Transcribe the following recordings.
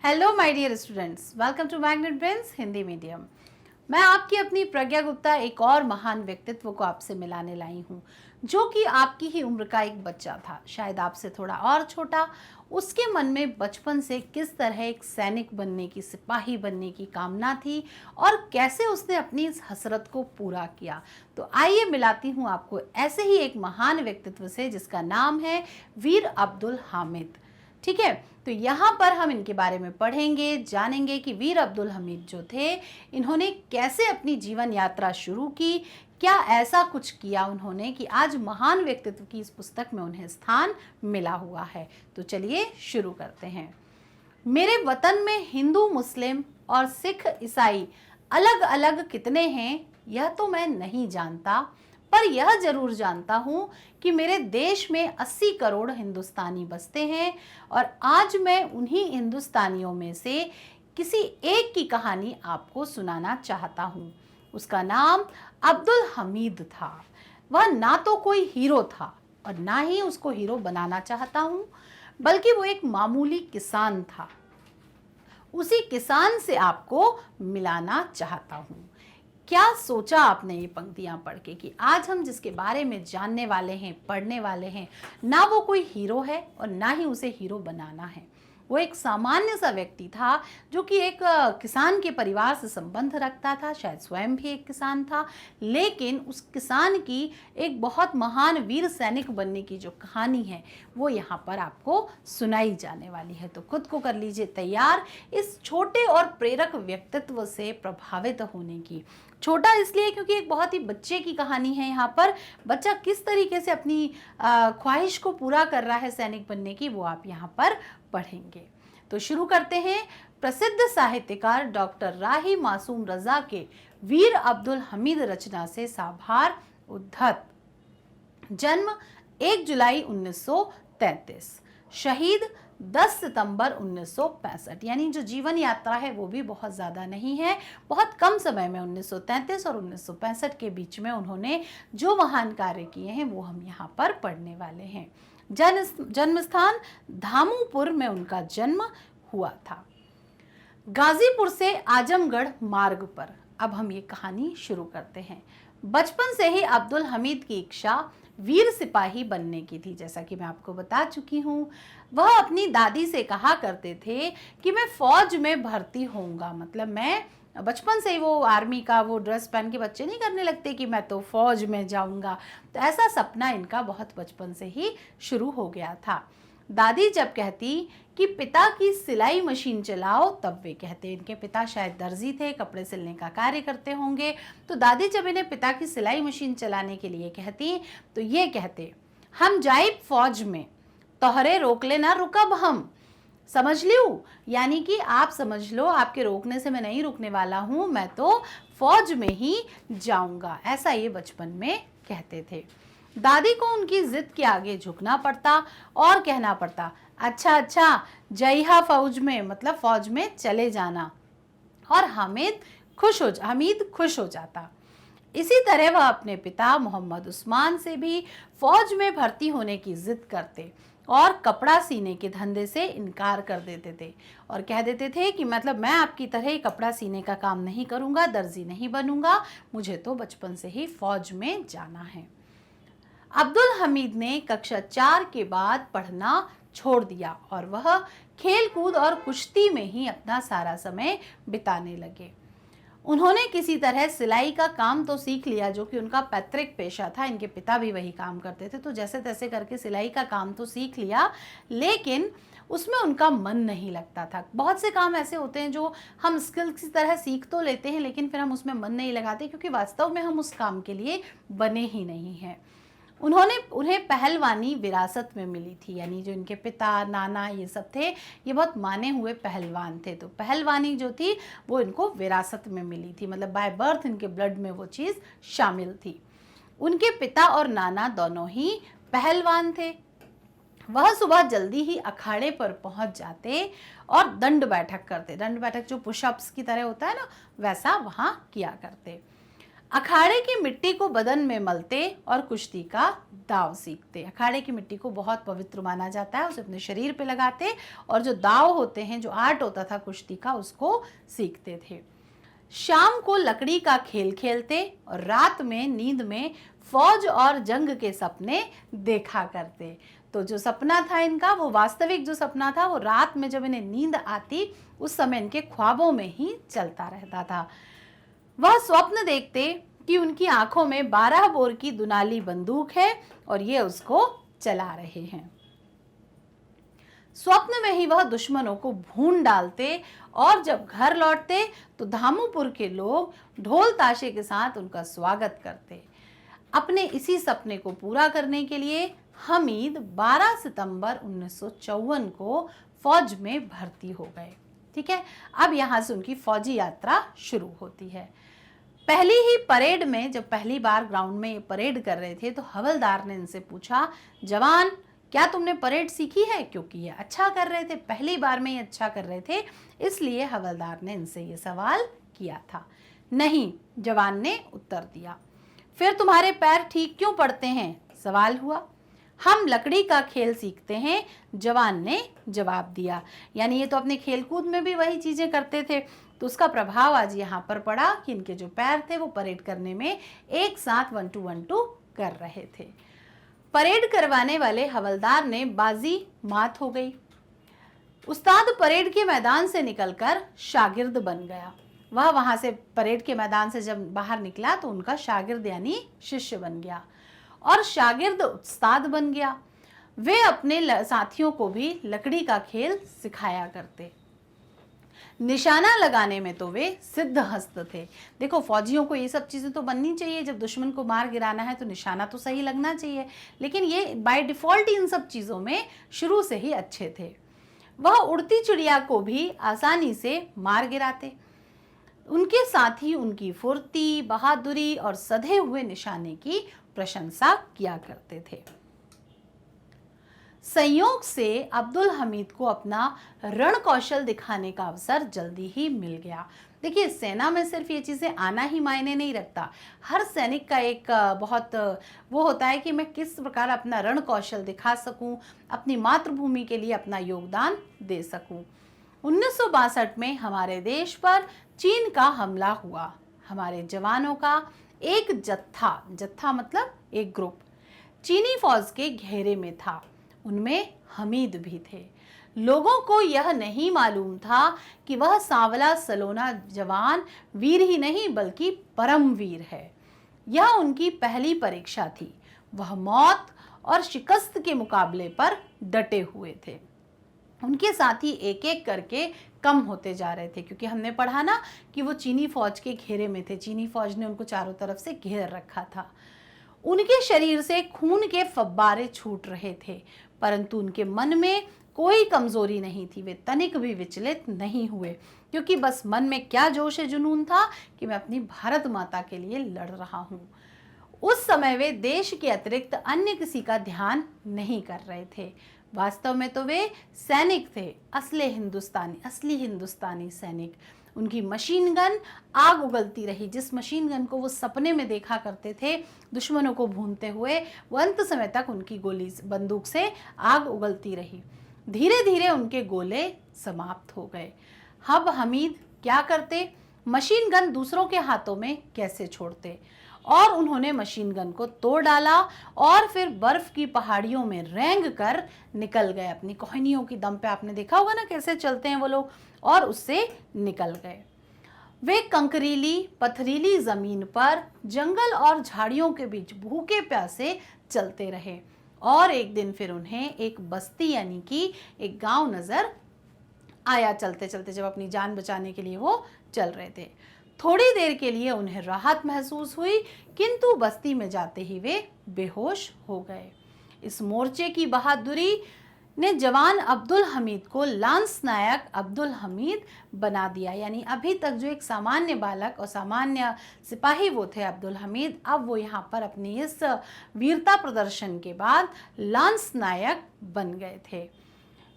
Hello my dear students, welcome to magnet brains Hindi medium. मैं आपकी अपनी प्रज्ञा गुप्ता एक और महान व्यक्तित्व को आपसे मिलाने लाई हूँ, जो कि आपकी ही उम्र का एक बच्चा था, शायद आपसे थोड़ा और छोटा। उसके मन में बचपन से किस तरह एक सैनिक बनने की, सिपाही बनने की कामना थी और कैसे उसने अपनी इस हसरत को पूरा किया। तो आइए मिलाती हूँ आपको ऐसे ही एक महान व्यक्तित्व से, जिसका नाम है वीर अब्दुल हामिद। ठीक है, तो यहाँ पर हम इनके बारे में पढ़ेंगे, जानेंगे कि वीर अब्दुल हामिद जो थे, इन्होंने कैसे अपनी जीवन यात्रा शुरू की, क्या ऐसा कुछ किया उन्होंने कि आज महान व्यक्तित्व की इस पुस्तक में उन्हें स्थान मिला हुआ है। तो चलिए शुरू करते हैं। मेरे वतन में हिंदू, मुस्लिम और सिख, ईसाई अलग अलग कितने हैं यह तो मैं नहीं जानता, पर यह जरूर जानता हूँ कि मेरे देश में 80 करोड़ हिंदुस्तानी बसते हैं और आज मैं उन्हीं हिंदुस्तानियों में से किसी एक की कहानी आपको सुनाना चाहता हूँ। उसका नाम अब्दुल हमीद था। वह ना तो कोई हीरो था और ना ही उसको हीरो बनाना चाहता हूँ, बल्कि वो एक मामूली किसान था। उसी किसान से आपको मिलाना चाहता हूँ। क्या सोचा आपने ये पंक्तियां पढ़ के कि आज हम जिसके बारे में जानने वाले हैं, पढ़ने वाले हैं, ना वो कोई हीरो है और ना ही उसे हीरो बनाना है। वो एक सामान्य सा व्यक्ति था जो कि एक किसान के परिवार से संबंध रखता था, शायद स्वयं भी एक किसान था, लेकिन उस किसान की एक बहुत महान वीर सैनिक बनने की जो कहानी है वो यहाँ पर आपको सुनाई जाने वाली है। तो खुद को कर लीजिए तैयार इस छोटे और प्रेरक व्यक्तित्व से प्रभावित होने की। छोटा इसलिए क्योंकि एक बहुत ही बच्चे की कहानी है। यहाँ पर बच्चा किस तरीके से अपनी ख्वाहिश को पूरा कर रहा है सैनिक बनने की, वो आप यहाँ पर पढ़ेंगे। तो शुरू करते हैं। प्रसिद्ध साहित्यकार डॉक्टर राही मासूम रजा के वीर अब्दुल हमीद रचना से साभार उद्धत। जन्म 1 जुलाई 1933, शहीद 10 सितंबर 1965। यानी जो जीवन यात्रा है वो भी बहुत ज़्यादा नहीं है, बहुत कम समय में 1933 और 1965 के बीच में उन्होंने जो महान कार्य किए हैं वो हम यहाँ पर पढ़ने वाले हैं। जन्म स्थान धामूपुर में उनका जन्म हुआ था, गाजीपुर से आजमगढ़ मार्ग पर। अब हम ये कहानी शुरू करते हैं। बचपन से ही अब्दुल हमीद की इच्छा वीर सिपाही बनने की थी। जैसा कि मैं आपको बता चुकी हूँ, वह अपनी दादी से कहा करते थे कि मैं फौज में भर्ती होऊंगा। मतलब मैं बचपन से ही, वो आर्मी का वो ड्रेस पहन के बच्चे नहीं करने लगते कि मैं तो फौज में जाऊंगा, तो ऐसा सपना इनका बहुत बचपन से ही शुरू हो गया था। दादी जब कहती कि पिता की सिलाई मशीन चलाओ, तब वे कहते, इनके पिता शायद दर्जी थे, कपड़े सिलने का कार्य करते होंगे, तो दादी जब इन्हें पिता की सिलाई मशीन चलाने के लिए कहती तो ये कहते, हम जाइब फौज में, तोहरे रोक लेना रुकब हम। समझ लियो, यानी कि आप समझ लो, आपके रोकने से मैं नहीं रुकने वाला हूँ, मैं तो फौज में ही जाऊंगा। ऐसा ये बचपन में कहते थे। दादी को उनकी जिद के आगे झुकना पड़ता और कहना पड़ता, अच्छा अच्छा जइहा फौज में, मतलब फौज में चले जाना। और हमीद खुश हो जाता। इसी तरह वह अपने पिता मोहम्मद उस्मान से भी फौज में भर्ती होने की जिद करते और कपड़ा सीने के धंधे से इनकार कर देते थे और कह देते थे कि मतलब मैं आपकी तरह ही कपड़ा सीने का काम नहीं करूंगा, दर्जी नहीं बनूंगा, मुझे तो बचपन से ही फौज में जाना है। अब्दुल हमीद ने कक्षा 4 के बाद पढ़ना छोड़ दिया और वह खेल कूद और कुश्ती में ही अपना सारा समय बिताने लगे। उन्होंने किसी तरह सिलाई का काम तो सीख लिया, जो कि उनका पैतृक पेशा था, इनके पिता भी वही काम करते थे, तो जैसे तैसे करके सिलाई का काम तो सीख लिया, लेकिन उसमें उनका मन नहीं लगता था। बहुत से काम ऐसे होते हैं जो हम स्किल्स की तरह सीख तो लेते हैं, लेकिन फिर हम उसमें मन नहीं लगाते क्योंकि वास्तव में हम उस काम के लिए बने ही नहीं हैं। उन्हें पहलवानी विरासत में मिली थी, यानी जो इनके पिता, नाना ये सब थे, ये बहुत माने हुए पहलवान थे, तो पहलवानी जो थी वो इनको विरासत में मिली थी, मतलब बाय बर्थ इनके ब्लड में वो चीज़ शामिल थी। उनके पिता और नाना दोनों ही पहलवान थे। वह सुबह जल्दी ही अखाड़े पर पहुंच जाते और दंड बैठक करते। दंड बैठक जो पुशअप्स की तरह होता है ना, वैसा वहाँ किया करते। अखाड़े की मिट्टी को बदन में मलते और कुश्ती का दाव सीखते। अखाड़े की मिट्टी को बहुत पवित्र माना जाता है, उसे अपने शरीर पे लगाते और जो दाव होते हैं, जो आर्ट होता था कुश्ती का, उसको सीखते थे। शाम को लकड़ी का खेल खेलते और रात में नींद में फौज और जंग के सपने देखा करते। तो जो सपना था इनका, वो वास्तविक जो सपना था, वो रात में जब इन्हें नींद आती उस समय इनके ख्वाबों में ही चलता रहता था। वह स्वप्न देखते कि उनकी आंखों में 12 बोर की दुनाली बंदूक है और ये उसको चला रहे हैं। स्वप्न में ही वह दुश्मनों को भून डालते और जब घर लौटते तो धामुपुर के लोग ढोल ताशे के साथ उनका स्वागत करते। अपने इसी सपने को पूरा करने के लिए हमीद 12 सितंबर 1954 को फौज में भर्ती हो गए। ठीक है, अब यहाँ से उनकी फौजी यात्रा शुरू होती है। पहली ही परेड में, जब पहली बार ग्राउंड में ये परेड कर रहे थे, तो हवलदार ने इनसे पूछा, जवान क्या तुमने परेड सीखी है? क्योंकि ये अच्छा कर रहे थे, पहली बार में ये अच्छा कर रहे थे, इसलिए हवलदार ने इनसे ये सवाल किया था। नहीं, जवान ने उत्तर दिया। फिर तुम्हारे पैर ठीक क्यों पड़ते हैं? सवाल हुआ। हम लकड़ी का खेल सीखते हैं, जवान ने जवाब दिया। यानी ये तो अपने खेलकूद में भी वही चीजें करते थे, तो उसका प्रभाव आज यहाँ पर पड़ा कि इनके जो पैर थे वो परेड करने में एक साथ 1-2 कर रहे थे। परेड करवाने वाले हवलदार ने बाजी मात हो गई। उस्ताद परेड के मैदान से निकलकर शागिर्द बन गया। वह वहां से परेड के मैदान से जब बाहर निकला तो उनका शागिर्द यानी शिष्य बन गया और शागिर्द उस्ताद बन गया। वे अपने साथियों को भी लकड़ी का खेल सिखाया करते। निशाना लगाने में तो वे सिद्ध हस्त थे। देखो, फौजियों को ये सब चीजें तो बननी चाहिए, जब दुश्मन को मार गिराना है तो निशाना तो सही लगना चाहिए, लेकिन ये बाय डिफॉल्ट इन सब चीजों में शुरू से ही अच्छे थे। वह उड़ती चिड़िया को भी आसानी से मार गिराते। उनके साथ ही उनकी फुर्ती, बहादुरी और सधे हुए निशाने की प्रशंसा किया करते थे। संयोग से अब्दुल हमीद को अपना रण कौशल दिखाने का अवसर जल्दी ही मिल गया। देखिए, सेना में सिर्फ ये चीज़ें आना ही मायने नहीं रखता। हर सैनिक का एक बहुत वो होता है कि मैं किस प्रकार अपना रण कौशल दिखा सकूं, अपनी मातृभूमि के लिए अपना योगदान दे सकूं। 1962 में हमारे देश पर चीन का हमला हुआ। हमारे जवानों का एक जत्था मतलब एक ग्रुप चीनी फौज के घेरे में था। उनमें हमीद भी थे। लोगों को यह नहीं मालूम था कि वह सांवला सलोना जवान वीर ही नहीं बल्कि परम वीर है। यह उनकी पहली परीक्षा थी। वह मौत और शिकस्त के मुकाबले पर डटे हुए थे। उनके साथी एक एक करके कम होते जा रहे थे, क्योंकि हमने पढ़ा ना कि वो चीनी फौज के घेरे में थे। चीनी फौज ने उनको चारों तरफ से घेर रखा था। उनके शरीर से खून के फव्वारे छूट रहे थे, परंतु उनके मन में कोई कमजोरी नहीं थी। वे तनिक भी विचलित नहीं हुए, क्योंकि बस मन में क्या जोश जुनून था कि मैं अपनी भारत माता के लिए लड़ रहा हूँ। उस समय वे देश के अतिरिक्त अन्य किसी का ध्यान नहीं कर रहे थे। वास्तव में तो वे सैनिक थे, असली हिंदुस्तानी सैनिक। उनकी मशीन गन आग उगलती रही। जिस मशीन गन को वो सपने में देखा करते थे दुश्मनों को भूनते हुए, वो अंत समय तक उनकी बंदूक से आग उगलती रही। धीरे धीरे उनके गोले समाप्त हो गए। अब हमीद क्या करते? मशीन गन दूसरों के हाथों में कैसे छोड़ते? और उन्होंने मशीन गन को तोड़ डाला और फिर बर्फ की पहाड़ियों में रेंग कर निकल गए। अपनी कोहनियों की दम पे, आपने देखा होगा ना कैसे चलते हैं वो लोग, और उससे निकल गए। वे कंकरीली पथरीली जमीन पर जंगल और झाड़ियों के बीच भूखे प्यासे चलते रहे और एक दिन फिर उन्हें एक बस्ती यानी कि एक गांव नजर आया। चलते चलते जब अपनी जान बचाने के लिए वो चल रहे थे, थोड़ी देर के लिए उन्हें राहत महसूस हुई, किंतु बस्ती में जाते ही वे बेहोश हो गए। इस मोर्चे की बहादुरी ने जवान अब्दुल हमीद को लांस नायक अब्दुल हमीद बना दिया। यानी अभी तक जो एक सामान्य बालक और सामान्य सिपाही वो थे अब्दुल हमीद, अब वो यहाँ पर अपनी इस वीरता प्रदर्शन के बाद लांस नायक बन गए थे।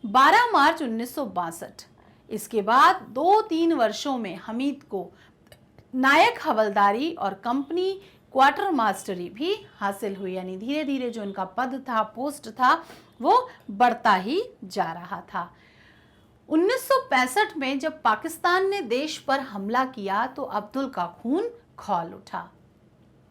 12 मार्च 1962। इसके बाद 2-3 वर्षों में हमीद को नायक हवलदारी और कंपनी क्वार्टर मास्टरी भी हासिल हुई, यानी धीरे धीरे जो इनका पद था, पोस्ट था, वो बढ़ता ही जा रहा था। 1965 में जब पाकिस्तान ने देश पर हमला किया तो अब्दुल का खून खौल उठा।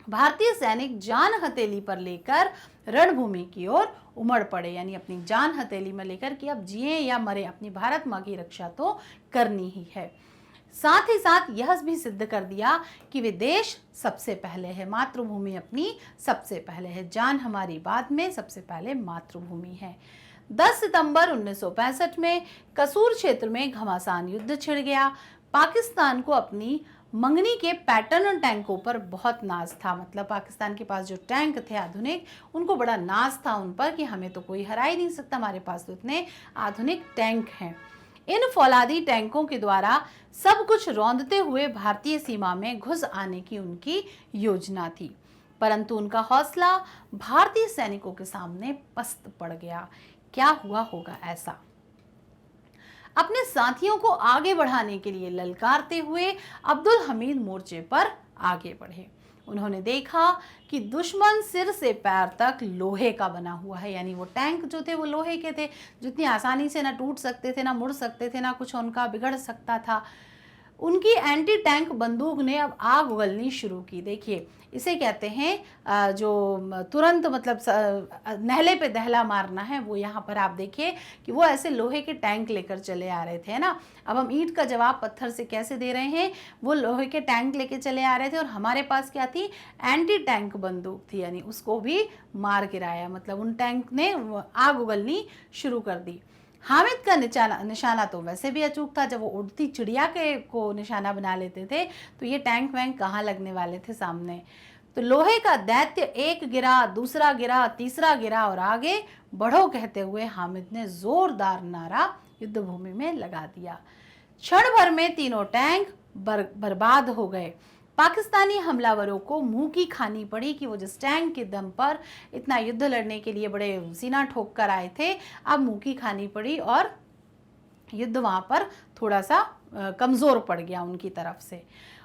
भारतीय सैनिक जान हथेली पर लेकर रणभूमि की ओर उमड़ पड़े, यानी अपनी जान हथेली में लेकर कि अब जिए या मरे, अपनी भारत माँ की रक्षा तो करनी ही है। साथ ही साथ यह भी सिद्ध कर दिया कि वे देश सबसे पहले है, मातृभूमि अपनी सबसे पहले है, जान हमारी बाद में, सबसे पहले मातृभूमि है। 10 सितंबर 1965 में कसूर क्षेत्र में घमासान युद्ध छिड़ गया। पाकिस्तान को अपनी मंगनी के पैटर्न टैंकों पर बहुत नाज था, मतलब पाकिस्तान के पास जो टैंक थे आधुनिक, उनको बड़ा नाज था उन पर कि हमें तो कोई हरा ही नहीं सकता, हमारे पास तो इतने आधुनिक टैंक हैं। इन फौलादी टैंकों के द्वारा सब कुछ रौंदते हुए भारतीय सीमा में घुस आने की उनकी योजना थी, परंतु उनका हौसला भारतीय सैनिकों के सामने पस्त पड़ गया। क्या हुआ होगा ऐसा? अपने साथियों को आगे बढ़ाने के लिए ललकारते हुए अब्दुल हमीद मोर्चे पर आगे बढ़े। उन्होंने देखा कि दुश्मन सिर से पैर तक लोहे का बना हुआ है, यानी वो टैंक जो थे वो लोहे के थे, जितनी आसानी से ना टूट सकते थे, ना मुड़ सकते थे, ना कुछ उनका बिगड़ सकता था। उनकी एंटी टैंक बंदूक ने अब आग उगलनी शुरू की। देखिए, इसे कहते हैं जो तुरंत मतलब नहले पे दहला मारना है, वो यहाँ पर आप देखिए कि वो ऐसे लोहे के टैंक लेकर चले आ रहे थे ना। अब हम ईंट का जवाब पत्थर से कैसे दे रहे हैं, वो लोहे के टैंक लेके चले आ रहे थे और हमारे पास क्या थी, एंटी टैंक बंदूक थी, यानी उसको भी मार गिराया, मतलब उन टैंक ने आग उगलनी शुरू कर दी। हामिद का निशाना तो वैसे भी अचूक था, जब वो उड़ती चिड़िया के को निशाना बना लेते थे तो ये टैंक वैंक कहाँ लगने वाले थे सामने। तो लोहे का दैत्य एक गिरा, दूसरा गिरा, तीसरा गिरा और आगे बढ़ो कहते हुए हामिद ने जोरदार नारा युद्ध भूमि में लगा दिया। क्षण भर में तीनों टैंक बर्बाद हो गए। पाकिस्तानी हमलावरों को मुंह की खानी पड़ी कि वो जिस टैंक के दम पर इतना युद्ध लड़ने के लिए बड़े सीना ठोक कर आए थे, अब मुंह की खानी पड़ी और युद्ध वहां पर थोड़ा सा कमजोर पड़ गया उनकी तरफ से।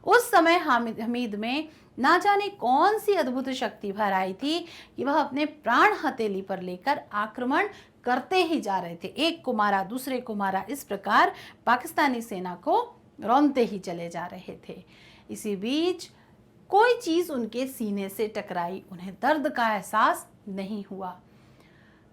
उस समय हमीद में ना जाने कौन सी अद्भुत शक्ति भर आई थी कि वह अपने प्राण हथेली पर लेकर आक्रमण करते ही जा रहे थे। एक को मारा, दूसरे को मारा, इस प्रकार पाकिस्तानी सेना को रौंदते ही चले जा रहे थे। इसी बीच कोई चीज उनके सीने से टकराई, उन्हें दर्द का एहसास नहीं हुआ।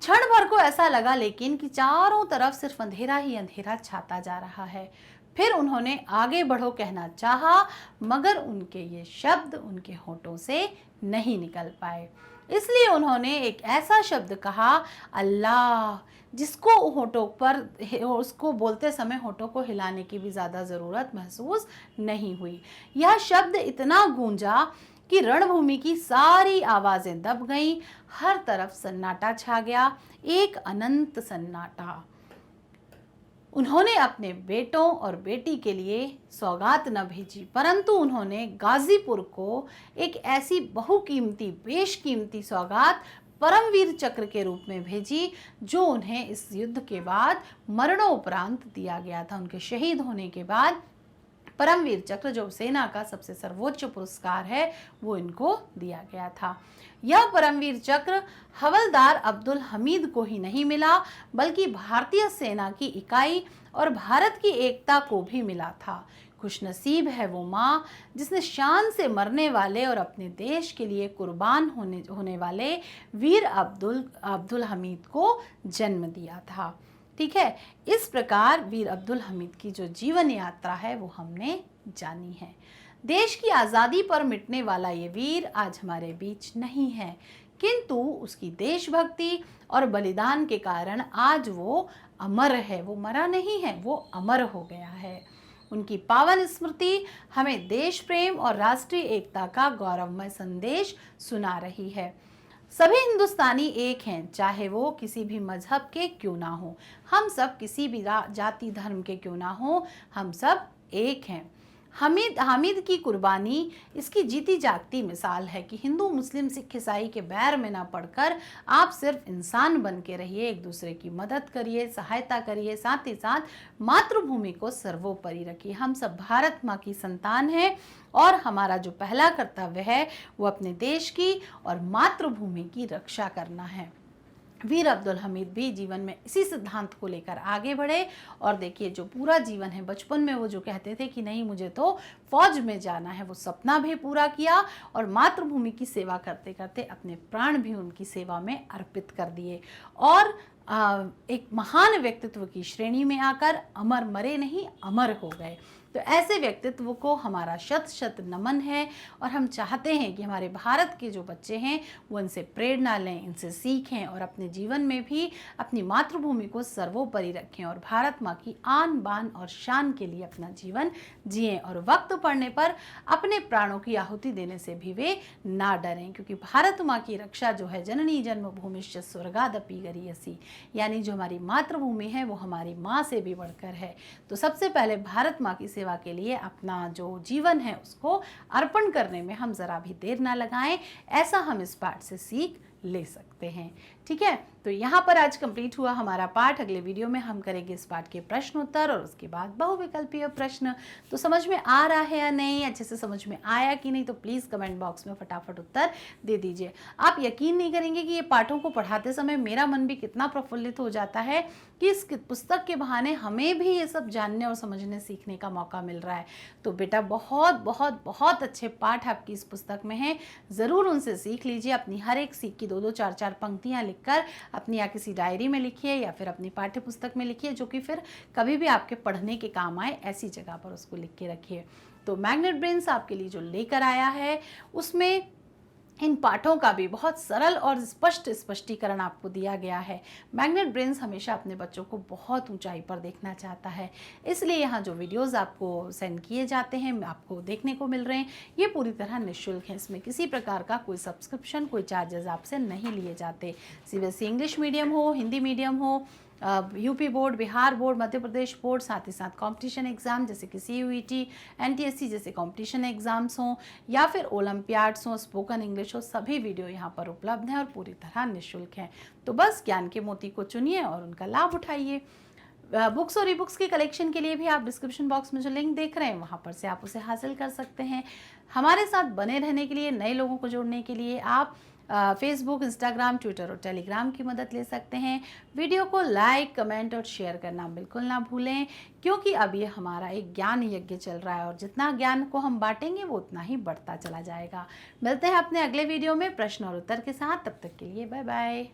क्षण भर को ऐसा लगा लेकिन कि चारों तरफ सिर्फ अंधेरा ही अंधेरा छाता जा रहा है। फिर उन्होंने आगे बढ़ो कहना चाहा, मगर उनके ये शब्द उनके होठों से नहीं निकल पाए। इसलिए उन्होंने एक ऐसा शब्द कहा, अल्लाह, जिसको होठों पर, उसको बोलते समय होठों को हिलाने की भी ज़्यादा ज़रूरत महसूस नहीं हुई। यह शब्द इतना गूंजा कि रणभूमि की सारी आवाज़ें दब गईं, हर तरफ सन्नाटा छा गया, एक अनंत सन्नाटा। उन्होंने अपने बेटों और बेटी के लिए सौगात न भेजी, परंतु उन्होंने गाजीपुर को एक ऐसी बहुकीमती, बेशकीमती सौगात परमवीर चक्र के रूप में भेजी, जो उन्हें इस युद्ध के बाद मरणोपरांत दिया गया था। उनके शहीद होने के बाद परमवीर चक्र, जो सेना का सबसे सर्वोच्च पुरस्कार है, वो इनको दिया गया था। यह परमवीर चक्र हवलदार अब्दुल हमीद को ही नहीं मिला, बल्कि भारतीय सेना की इकाई और भारत की एकता को भी मिला था। खुशनसीब है वो माँ जिसने शान से मरने वाले और अपने देश के लिए कुर्बान होने वाले वीर अब्दुल हमीद को जन्म दिया था। ठीक है, इस प्रकार वीर अब्दुल हमीद की जो जीवन यात्रा है वो हमने जानी है। देश की आज़ादी पर मिटने वाला ये वीर आज हमारे बीच नहीं है, किंतु उसकी देशभक्ति और बलिदान के कारण आज वो अमर है। वो मरा नहीं है, वो अमर हो गया है। उनकी पावन स्मृति हमें देश प्रेम और राष्ट्रीय एकता का गौरवमय संदेश सुना रही है। सभी हिंदुस्तानी एक हैं, चाहे वो किसी भी मजहब के क्यों ना हो। हम सब किसी भी जाति धर्म के क्यों ना हो, हम सब एक हैं। हामिद की कुर्बानी इसकी जीती जागती मिसाल है कि हिंदू मुस्लिम सिख ईसाई के बैर में ना पड़कर आप सिर्फ इंसान बन के रहिए, एक दूसरे की मदद करिए, सहायता करिए, साथ ही साथ मातृभूमि को सर्वोपरि रखिए। हम सब भारत माँ की संतान हैं और हमारा जो पहला कर्तव्य है वो अपने देश की और मातृभूमि की रक्षा करना है। वीर अब्दुल हमीद भी जीवन में इसी सिद्धांत को लेकर आगे बढ़े और देखिए जो पूरा जीवन है, बचपन में वो जो कहते थे कि नहीं मुझे तो फौज में जाना है, वो सपना भी पूरा किया और मातृभूमि की सेवा करते करते अपने प्राण भी उनकी सेवा में अर्पित कर दिए और एक महान व्यक्तित्व की श्रेणी में आकर अमर मरे नहीं, अमर हो गए। तो ऐसे व्यक्तित्व को हमारा शत शत नमन है और हम चाहते हैं कि हमारे भारत के जो बच्चे हैं वो इनसे प्रेरणा लें, इनसे सीखें और अपने जीवन में भी अपनी मातृभूमि को सर्वोपरि रखें और भारत माँ की आन बान और शान के लिए अपना जीवन जिएं और वक्त पड़ने पर अपने प्राणों की आहुति देने से भी वे ना डरें, क्योंकि भारत माँ की रक्षा जो है जननी जन्मभूमिश्च स्वर्गादपि गरीयसी, यानी जो हमारी मातृभूमि है वो हमारी माँ से भी बढ़कर है। तो सबसे पहले भारत माँ की सेवा के लिए अपना जो जीवन है उसको अर्पण करने में हम जरा भी देर ना लगाएं, ऐसा हम इस पाठ से सीख ले सकते हैं। ठीक है, तो यहाँ पर आज कंप्लीट हुआ हमारा पाठ। अगले वीडियो में हम करेंगे इस पाठ के प्रश्न उत्तर और उसके बाद बहुविकल्पीय प्रश्न। तो समझ में आ रहा है या नहीं, अच्छे से समझ में आया कि नहीं, तो प्लीज़ कमेंट बॉक्स में फटाफट उत्तर दे दीजिए। आप यकीन नहीं करेंगे कि ये पाठों को पढ़ाते समय मेरा मन भी कितना प्रफुल्लित हो जाता है कि इस पुस्तक के बहाने हमें भी ये सब जानने और समझने सीखने का मौका मिल रहा है। तो बेटा बहुत बहुत बहुत अच्छे पाठ आपकी इस पुस्तक में हैं, ज़रूर उनसे सीख लीजिए। अपनी हर एक सीख की 2-2 4-4 पंक्तियाँ लिखकर अपनी या किसी डायरी में लिखिए या फिर अपनी पाठ्य पुस्तक में लिखिए, जो कि फिर कभी भी आपके पढ़ने के काम आए, ऐसी जगह पर उसको लिख के रखिए। तो मैग्नेट ब्रेन्स आपके लिए जो लेकर आया है उसमें इन पाठों का भी बहुत सरल और स्पष्ट स्पष्टीकरण आपको दिया गया है। मैग्नेट ब्रेन्स हमेशा अपने बच्चों को बहुत ऊंचाई पर देखना चाहता है, इसलिए यहाँ जो वीडियोस आपको सेंड किए जाते हैं, आपको देखने को मिल रहे हैं, ये पूरी तरह निःशुल्क हैं। इसमें किसी प्रकार का कोई सब्सक्रिप्शन, कोई चार्जेस आपसे नहीं लिए जाते। सीबीएसई इंग्लिश मीडियम हो, हिंदी मीडियम हो, UP board, Bihar board, Madhya Pradesh board, साथ ही साथ कंपटीशन एग्ज़ाम जैसे कि सीयूईटी, एनटीएससी जैसे कंपटीशन एग्ज़ाम्स हों या फिर ओलंपियाड्स हों, स्पोकन इंग्लिश हो, सभी वीडियो यहाँ पर उपलब्ध हैं और पूरी तरह निःशुल्क हैं। तो बस ज्ञान के मोती को चुनिए और उनका लाभ उठाइए। बुक्स और ई बुक्स के कलेक्शन के लिए भी आप डिस्क्रिप्शन बॉक्स में जो लिंक देख रहे हैं वहाँ पर से आप उसे हासिल कर सकते हैं। हमारे साथ बने रहने के लिए, नए लोगों को जोड़ने के लिए आप फेसबुक, इंस्टाग्राम, ट्विटर और टेलीग्राम की मदद ले सकते हैं। वीडियो को लाइक, कमेंट और शेयर करना बिल्कुल ना भूलें, क्योंकि अब ये हमारा एक ज्ञान यज्ञ चल रहा है और जितना ज्ञान को हम बांटेंगे वो उतना ही बढ़ता चला जाएगा। मिलते हैं अपने अगले वीडियो में प्रश्न और उत्तर के साथ, तब तक के लिए बाय बाय।